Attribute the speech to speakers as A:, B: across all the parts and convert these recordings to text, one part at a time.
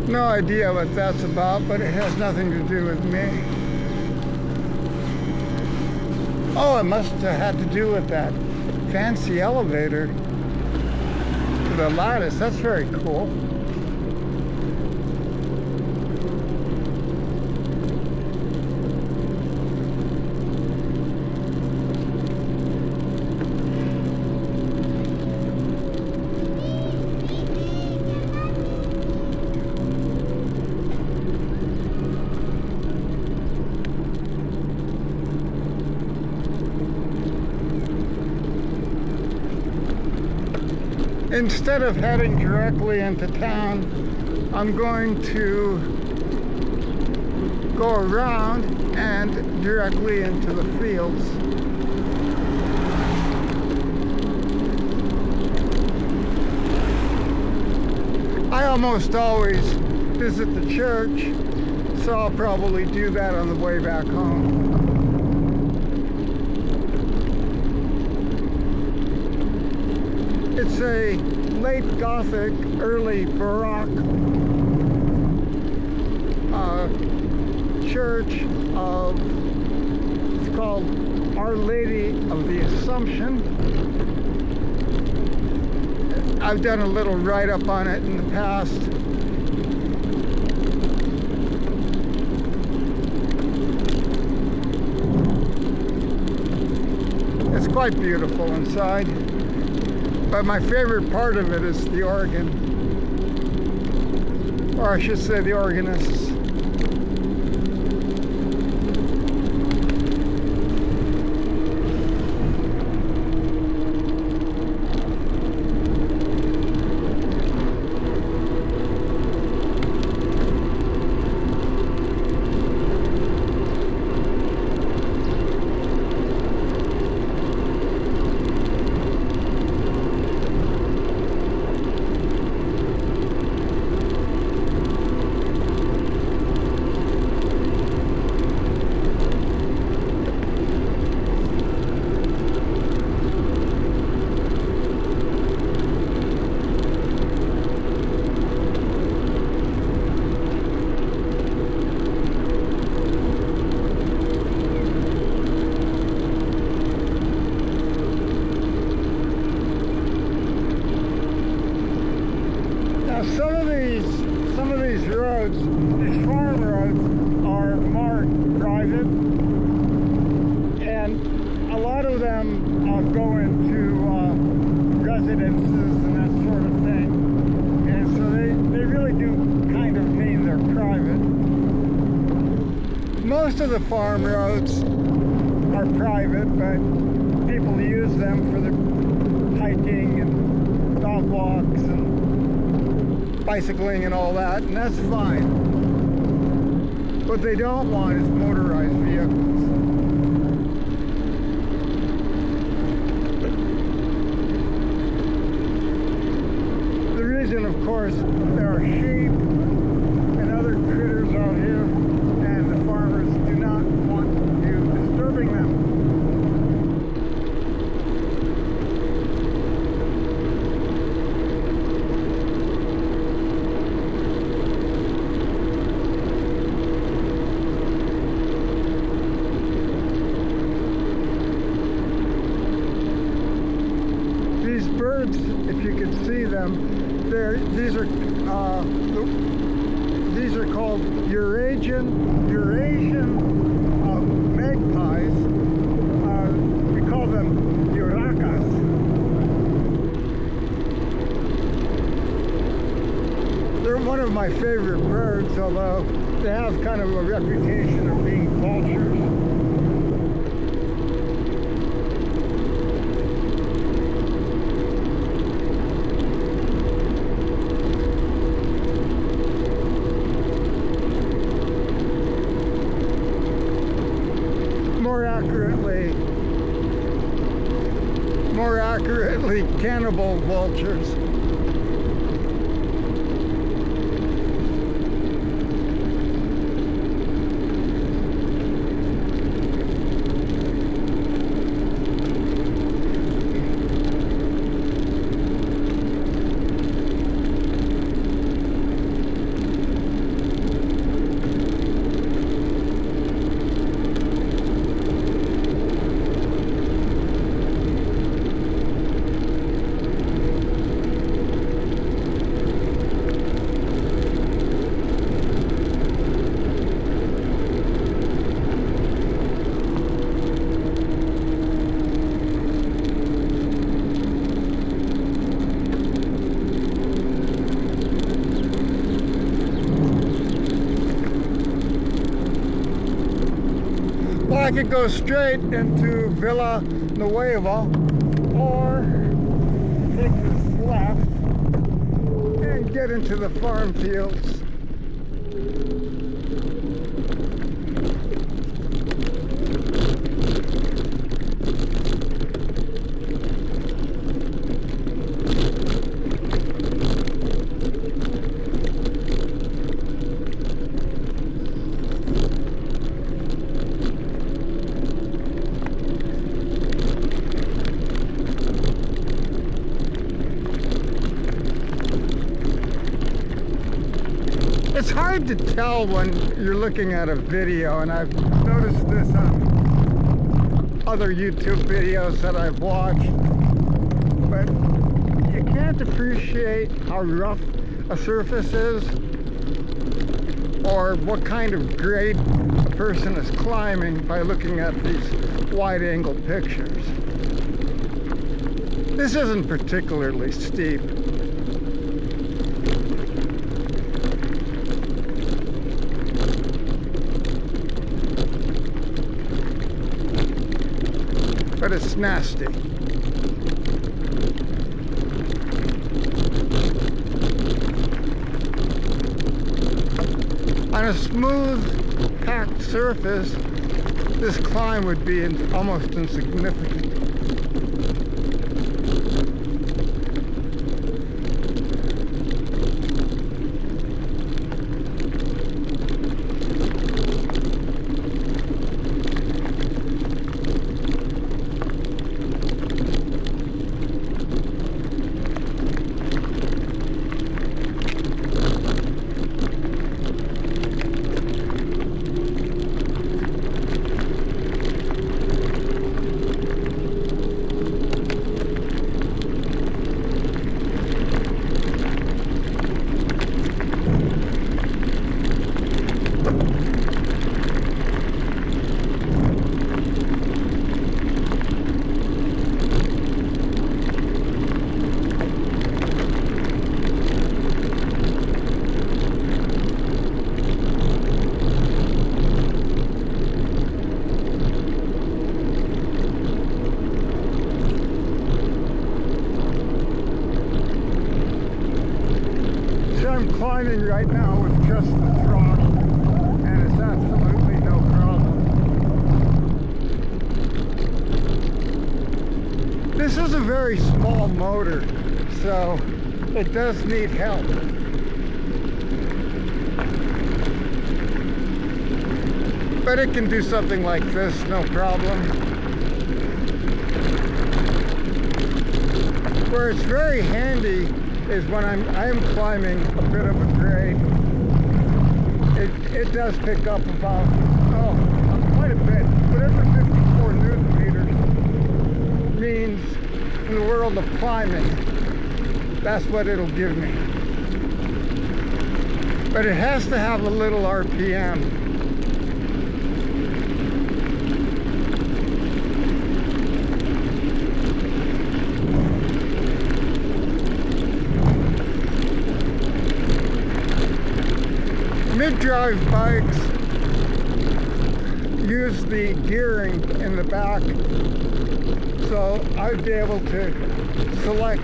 A: No idea what that's about, but it has nothing to do with me. Oh, it must have had to do with that fancy elevator to the lattice. That's very cool. Instead of heading directly into town, I'm going to go around and directly into the fields. I almost always visit the church, so I'll probably do that on the way back home. It's a late Gothic, early Baroque church of, it's called Our Lady of the Assumption. I've done a little write-up on it in the past. It's quite beautiful inside. But my favorite part of it is the organ, or I should say the organists. Some of these roads, these farm roads, are marked private, and a lot of them go into residences and that sort of thing, and so they really do kind of mean they're private. Most of the farm roads are private, but people use them for the hiking and dog walks and bicycling and all that, and that's fine. What they don't want is motorized vehicles. The reason, of course, there are sheep and other critters out here, and the farmers do not want you disturbing them. Birds, if you can see them, these are called Eurasian magpies. We call them urracas. They're one of my favorite birds, although they have kind of a reputation of being vultures. More accurately, cannibal vultures. I could go straight into Villa Nueva or take this left and get into the farm fields. It's hard to tell when you're looking at a video, and I've noticed this on other YouTube videos that I've watched, but you can't appreciate how rough a surface is or what kind of grade a person is climbing by looking at these wide-angle pictures. This isn't particularly steep. But it's nasty. On a smooth, packed surface, this climb would be almost insignificant. I'm climbing right now with just the throttle, and it's absolutely no problem. This is a very small motor, so it does need help. But it can do something like this, no problem. Where it's very handy is when I am climbing a bit of a grade. It does pick up about, quite a bit. Whatever 54 Newton meters means in the world of climbing, that's what it'll give me. But it has to have a little RPM. Mid-drive bikes use the gearing in the back, so I'd be able to select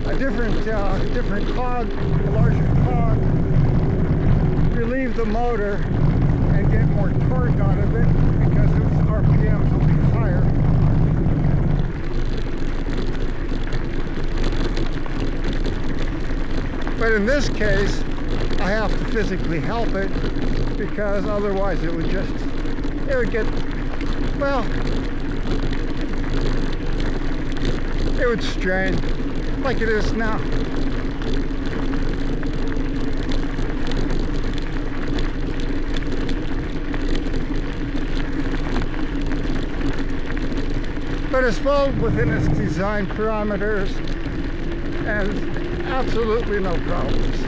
A: a different cog, a larger cog, relieve the motor, and get more torque out of it because its RPMs will be higher. But in this case, I have to physically help it because otherwise it would get, well, it would strain like it is now. But it's well within its design parameters and absolutely no problems.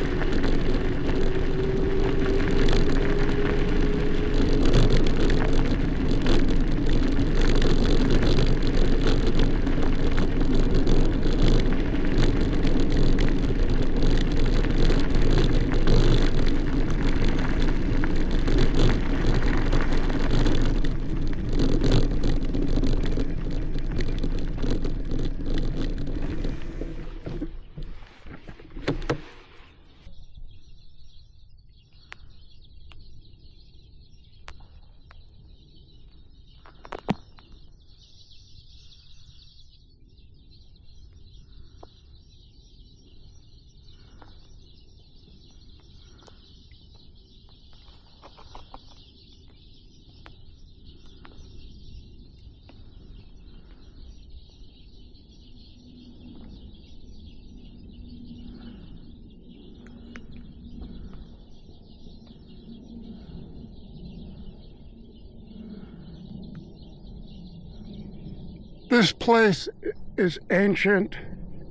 A: This place is ancient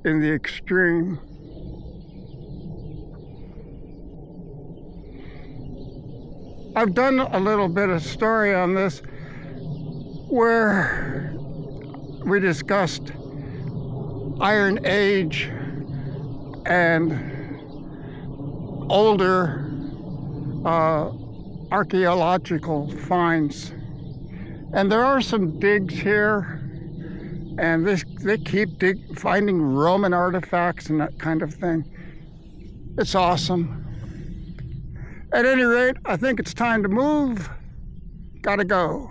A: in the extreme. I've done a little bit of story on this where we discussed Iron Age and older archaeological finds. And there are some digs here, and they keep finding Roman artifacts and that kind of thing. It's awesome. At any rate, I think it's time to move. Gotta go.